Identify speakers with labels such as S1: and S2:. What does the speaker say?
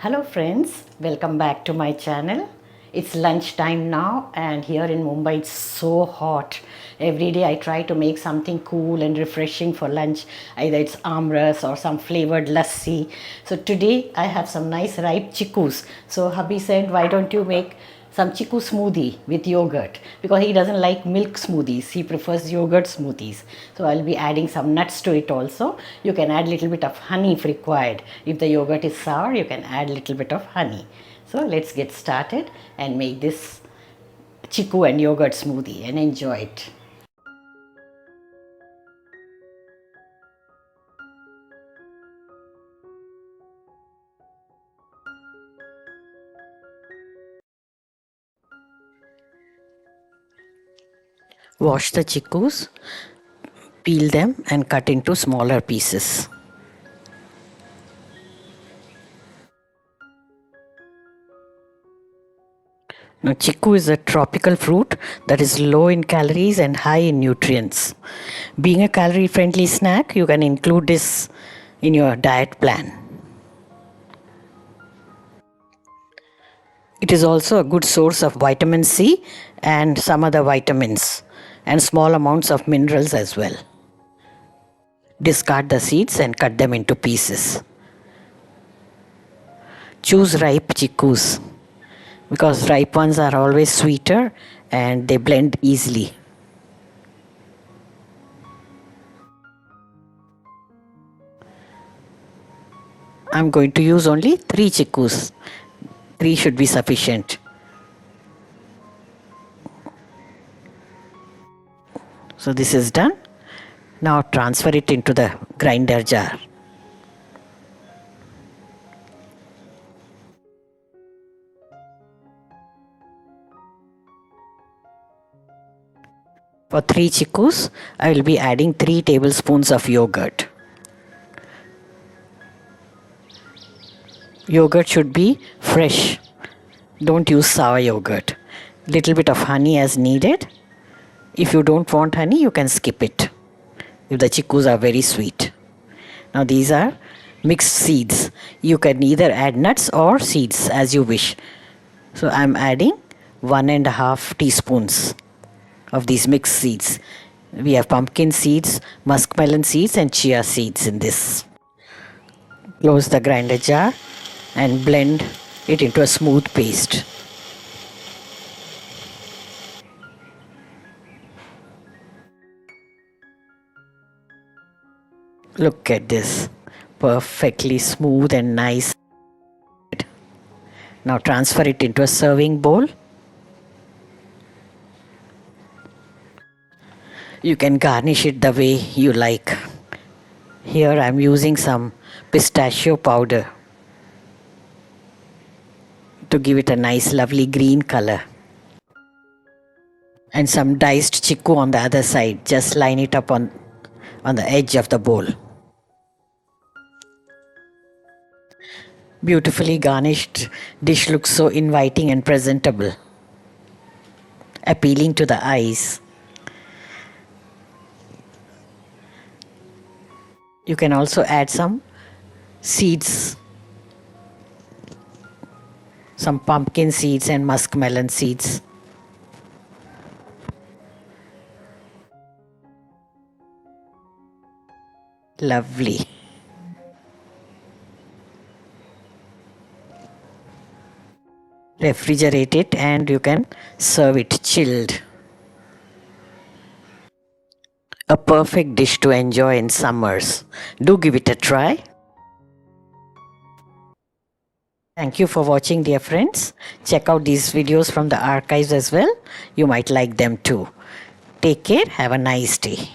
S1: Hello friends, welcome back to my channel. It's lunchtime now and here in Mumbai it's so hot. Every day I try to make something cool and refreshing for lunch. Either it's amras or some flavored lassi. So today I have some nice ripe chickoos. So hubby said, why don't you make some chickoo smoothie with yogurt, because he doesn't like milk smoothies, he prefers yogurt smoothies. So I'll be adding some nuts to it also. You can add little bit of honey if required. If the yogurt is sour, you can add little bit of honey. So let's get started and make this chickoo and yogurt smoothie and enjoy it. Wash the chickoos, peel them and cut into smaller pieces. Now, chickoo is a tropical fruit that is low in calories and high in nutrients. Being a calorie-friendly snack, you can include this in your diet plan. It is also a good source of vitamin C and some other vitamins and small amounts of minerals as well. Discard the seeds and cut them into pieces. Choose ripe chickoos, because ripe ones are always sweeter and they blend easily. I'm going to use only 3 chickoos. 3 should be sufficient. So this is done. Now transfer it into the grinder jar. For 3 chickoos, I will be adding 3 tablespoons of yogurt. Yogurt should be fresh. Don't use sour yogurt. Little bit of honey as needed. If you don't want honey, you can skip it if the chickoos are very sweet. Now these are mixed seeds. You can either add nuts or seeds as you wish. So I am adding 1.5 teaspoons of these mixed seeds. We have pumpkin seeds, muskmelon seeds and chia seeds in this. Close the grinder jar and blend it into a smooth paste. Look at this, perfectly smooth and nice. Now transfer it into a serving bowl. You can garnish it the way you like. Here I am using some pistachio powder to give it a nice lovely green color. And some diced chickoo on the other side. Just line it up on the edge of the bowl. Beautifully garnished dish looks so inviting and presentable, appealing to the eyes. You can also add some seeds, some pumpkin seeds and muskmelon seeds. Lovely. Refrigerate it and you can serve it chilled. A perfect dish to enjoy in summers. Do give it a try. Thank you for watching, dear friends. Check out these videos from the archives as well. You might like them too. Take care. Have a nice day.